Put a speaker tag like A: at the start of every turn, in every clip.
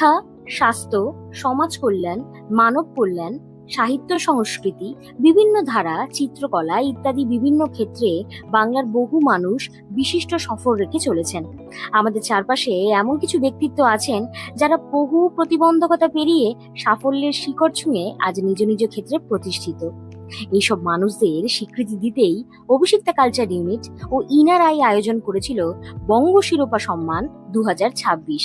A: শিক্ষা, স্বাস্থ্য, সমাজ কল্যাণ, মানব কল্যাণ, সাহিত্য সংস্কৃতি, বিভিন্ন ধারা, চিত্রকলা ইত্যাদি বিভিন্ন ক্ষেত্রে বাংলার বহু মানুষ বিশিষ্ট সফর রেখে চলেছেন। আমাদের চারপাশে এমন কিছু ব্যক্তিত্ব আছেন যারা বহু প্রতিবন্ধকতা পেরিয়ে সাফল্যের শিখর ছুঁয়ে আজ নিজ নিজ ক্ষেত্রে প্রতিষ্ঠিত। এইসব মানুষদের স্বীকৃতি দিতেই অভিষিক্তা কালচার ইউনিট ও ইনার আই আয়োজন করেছিল বঙ্গ শিরোপা সম্মান 2026।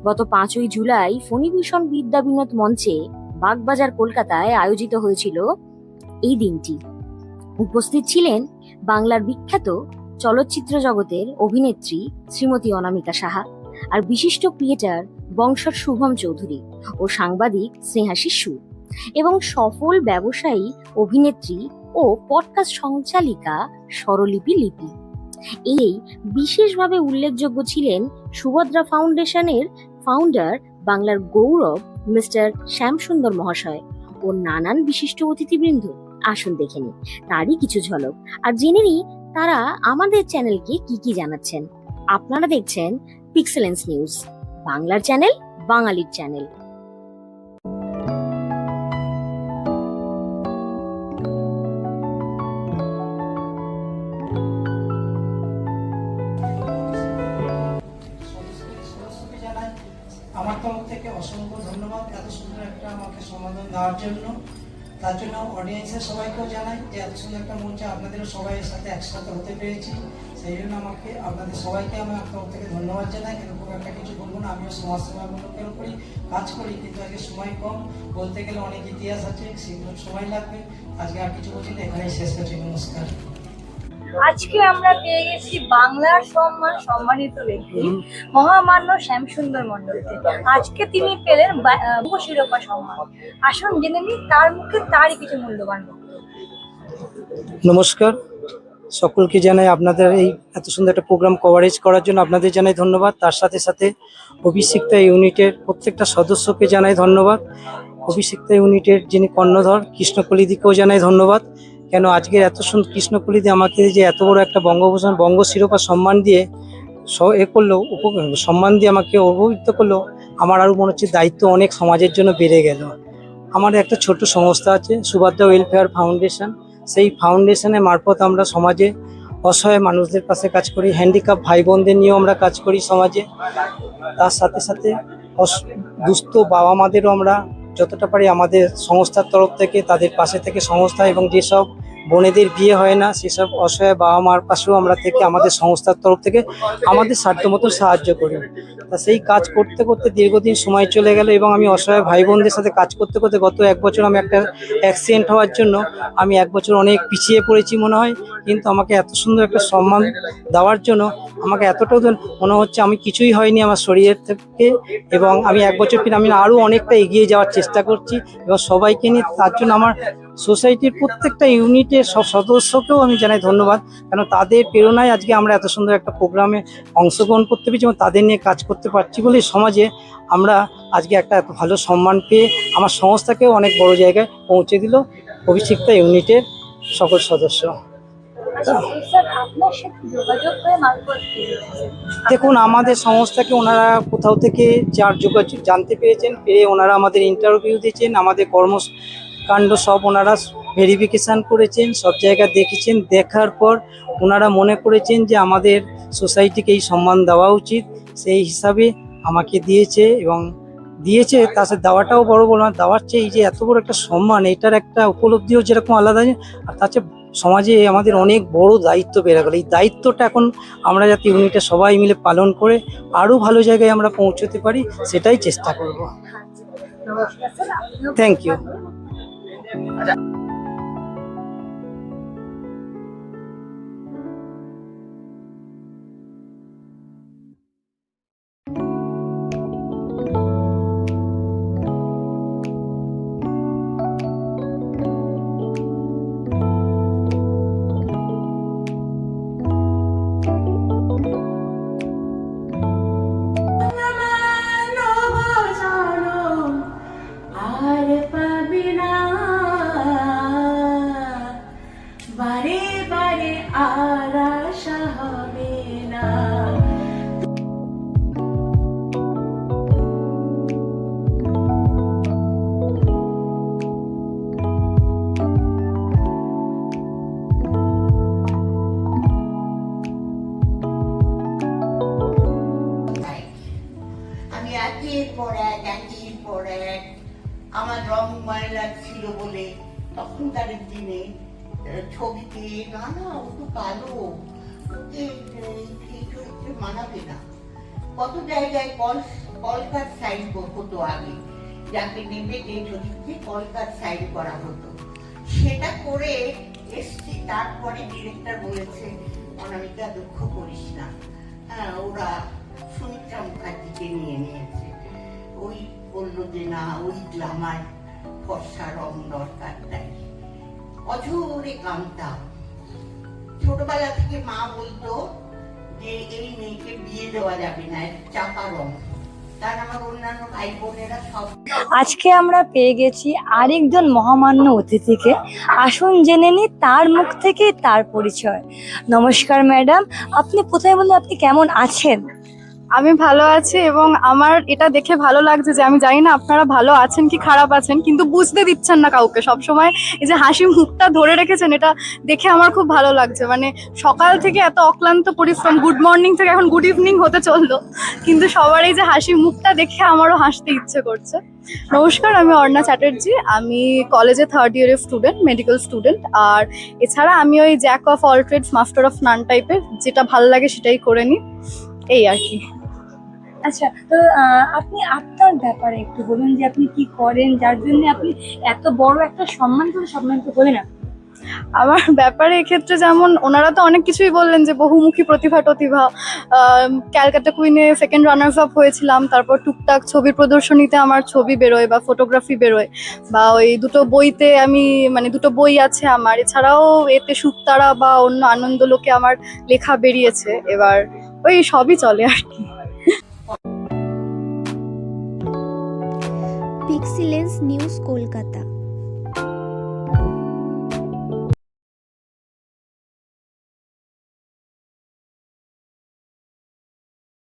A: গত 5ই জুলাই ফণিভূষণ বিদ্যা বিনোদ মঞ্চে বাগবাজার কলকাতায় আয়োজিত হয়েছিল এই দিনটি। উপস্থিত ছিলেন বাংলার বিখ্যাত চলচ্চিত্র জগতের অভিনেত্রী শ্রীমতী অনামিকা সাহা, আর বিশিষ্ট ক্রিয়েটর বংশর শুভম চৌধুরী ও সাংবাদিক স্নেহাশিস সুর, এবং সফল ব্যবসায়ী, অভিনেত্রী ও পডকাস্ট সঞ্চালিকা স্বরলিপি লিপি। এই বিশেষভাবে উল্লেখযোগ্য ছিলেন সুভদ্রা ফাউন্ডেশনের ফাউন্ডার বাংলার গৌরব মিস্টার শ্যামসুন্দর মহাশয় ও নানান বিশিষ্ট অতিথিবৃন্দ। আসুন দেখে নিই তারই কিছু ঝলক, আর জেনে নিই তারা আমাদের চ্যানেলকে কি কি জানাচ্ছেন। আপনারা দেখছেন পিক্সেলেন্স নিউজ, বাংলার চ্যানেল, বাঙালির চ্যানেল।
B: আমার তরফ থেকে অসংখ্য ধন্যবাদ এত সুন্দর একটা আমাকে সমাধান দেওয়ার জন্য। তার জন্য অডিয়েন্সের সবাইকেও জানাই যে এত সুন্দর একটা মঞ্চে আপনাদেরও সবাই সাথে একসাথে হতে পেরেছি, সেই জন্য আমাকে আপনাদের সবাইকে আমি আমার তরফ থেকে ধন্যবাদ জানাই। এরকম একটা কিছু বলবো না, আমিও সমাজসেবামূলকের উপরই কাজ করি, কিন্তু আজকে সময় কম, বলতে গেলে অনেক ইতিহাস আছে, সেগুলো সময় লাগবে। আজকে আর কিছু বলছি না, এখানেই শেষ করছি। নমস্কার।
C: আজকে আমরা পেয়ে গেছি বাংলার সম্মানিত ব্যক্তি মহামান্য শ্যামসুন্দর মণ্ডলকে। আজকে তিনি পেলেন বঙ্গ শিরোপা সম্মান। আসুন জেনে নিই তার মুখে তারই কিছু মূল্যবান বক্তব্য।
B: নমস্কার, সকলকে জানাই আপনাদের এই এত সুন্দর একটা প্রোগ্রাম কভারেজ করার জন্য আপনাদের জানাই ধন্যবাদ। তার সাথে সাথে অভিষিক্তা ইউনিটের প্রত্যেকটা সদস্যকে জানাই ধন্যবাদ। অভিষিক্তা ইউনিটের যিনি কর্ণধর কৃষ্ণকলিদিকেও জানাই ধন্যবাদ। কেন আজকের এত সুন্দর কৃষ্ণকলিদি আমাকে যে এত বড় একটা বঙ্গভূষণ বঙ্গ শিরোপা সম্মান দিয়ে করলো, সম্মান দিয়ে আমাকে অবহিত করলো, আমার আরও মনে হচ্ছে দায়িত্ব অনেক সমাজের জন্য বেড়ে গেল। আমার একটা ছোট সংস্থা আছে সুভদ্রা ওয়েলফেয়ার ফাউন্ডেশন, সেই ফাউন্ডেশনের মারফত আমরা সমাজে অসহায় মানুষদের পাশে কাজ করি, হ্যান্ডিক্যাপ ভাই বোনদের নিয়েও আমরা কাজ করি সমাজে। তার সাথে সাথে দুস্থ বাবা মাদেরও আমরা যতটা পারি আমাদের সংস্থার তরফ থেকে তাদের পাশে থেকে সংস্থা, এবং যেসব বোনেদের বিয়ে হয় না সেসব অসহায় বাবা মার পাশেও আমরা থেকে আমাদের সংস্থার তরফ থেকে আমাদের সাধ্যমতো সাহায্য করি। তা সেই কাজ করতে করতে দীর্ঘদিন সময় চলে গেল, এবং আমি অসহায় ভাই বোনদের সাথে কাজ করতে করতে গত 1 বছর আমি একটা অ্যাক্সিডেন্ট হওয়ার জন্য আমি 1 বছর অনেক পিছিয়ে পড়েছি মনে হয়। কিন্তু আমাকে এত সুন্দর একটা সম্মান দেওয়ার জন্য আমাকে এতটাও মনে হচ্ছে আমি কিছুই হয়নি আমার শরীরের থেকে, এবং আমি 1 বছর পর আমি আরও অনেকটা এগিয়ে যাওয়ার চেষ্টা করছি, এবং সবাইকে নিয়ে। তার জন্য আমার সোসাইটির প্রত্যেকটা ইউনিটের সব সদস্যকেও আমি জানাই ধন্যবাদ, কেন তাদের প্রেরণায় আজকে আমরা এত সুন্দর একটা প্রোগ্রামে অংশগ্রহণ করতে পেরেছি এবং তাদের নিয়ে কাজ করতে পারছি বলে সমাজে আমরা আজকে একটা এত ভালো সম্মান পেয়ে আমার সংস্থাকেও অনেক বড় জায়গায় পৌঁছে দিল অভিষিক্তা ইউনিটের সকল সদস্য। দেখুন, আমাদের সংস্থাকে ওনারা কোথাও থেকে যার যোগাযোগ জানতে পেরেছেন, পেয়ে ওনারা আমাদের ইন্টারভিউ দিয়েছেন, আমাদের কর্মকাণ্ড সব ওনারা ভেরিফিকেশান করেছেন, সব জায়গায় দেখেছেন। দেখার পর ওনারা মনে করেছেন যে আমাদের সোসাইটিকে এই সম্মান দেওয়া উচিত, সেই হিসাবে আমাকে দিয়েছে। এবং দিয়েছে তার সাথে দেওয়াটাও বড় বড় না, দেওয়ার চেয়ে এই যে এত বড় একটা সম্মান, এটার একটা উপলব্ধিও যেরকম আলাদা। আর তাছাড়া সমাজে আমাদের অনেক বড় দায়িত্ব বেড়ে গেল, এই দায়িত্বটা এখন আমরা যাতে ইউনিটে সবাই মিলে পালন করে আরও ভালো জায়গায় আমরা পৌঁছতে পারি সেটাই চেষ্টা করব। Thank you.
D: আর পাবি না তখনকার দিনে ছবিতে না না ও তো কালো, ওকে এই চরিত্রে মানাবে না। কত জায়গায় কলকার সাইন হতো আগে, যাকে নেবে যে চরিত্রে কলকার সাইন করা হতো, সেটা করে এসছি। তারপরে ডিরেক্টর বলেছে অনামিকা দুঃখ করিস না, হ্যাঁ ওরা সুমিত্রা মুখার্জিকে নিয়ে নিয়েছে। ওই বললো যে না ওই গ্লামার ফর্সা রং দরকার, তাই অঝোরে কামতাম। ছোটবেলা থেকে মা বলতো যে এই মেয়েকে বিয়ে দেওয়া যাবে না, চাপা রং। তার আমার অন্যান্য ভাই বোনেরা সব।
C: আজকে আমরা পেয়ে গেছি আরেকজন মহামান্য অতিথিকে। আসুন জেনে নি তার মুখ থেকে তার পরিচয়। নমস্কার ম্যাডাম, আপনি প্রথমে বলুন আপনি কেমন আছেন?
E: আমি ভালো আছি এবং আমার এটা দেখে ভালো লাগছে যে আমি জানি না আপনারা ভালো আছেন কি খারাপ আছেন, কিন্তু বুঝতে দিচ্ছেন না কাউকে। সবসময় এই যে হাসি মুখটা ধরে রেখেছেন, এটা দেখে আমার খুব ভালো লাগছে। মানে সকাল থেকে এত অক্লান্ত পরিশ্রম, গুড মর্নিং থেকে এখন গুড ইভিনিং হতে চললো, কিন্তু সবার এই যে হাসি মুখটা দেখে আমারও হাসতে ইচ্ছে করছে। নমস্কার, আমি অর্ণা চ্যাটার্জি। আমি কলেজে 3rd ইয়ারের স্টুডেন্ট, মেডিকেল স্টুডেন্ট। আর এছাড়া আমি ওই jack of all trades master of none টাইপের, যেটা ভালো লাগে সেটাই করে নিই, এই আর কি।
C: আচ্ছা, তো আপনি আপনার ব্যাপারে একটু বলুন যে আপনি কি করেন, যার জন্য আপনি এত বড় একটা সম্মানিত হলেন না?
E: আমার ব্যাপারে এক্ষেত্রে যেমন ওনারা তো অনেক কিছুই বললেন যে বহুমুখী প্রতিভা, ক্যালকাটা কুইনে 2nd রানার্স আপ হয়েছিলাম। তারপর টুকটাক ছবির প্রদর্শনীতে আমার ছবি বেরোয় বা ফটোগ্রাফি বেরোয়, বা ওই দুটো বইতে আমি মানে 2টো বই আছে আমার। এছাড়াও এতে শুকতারা বা অন্য আনন্দলোকে আমার লেখা বেরিয়েছে। এবার ওই সবই চলে আর কি।
F: পিক্সিলেন্স নিউজ কলকাতা।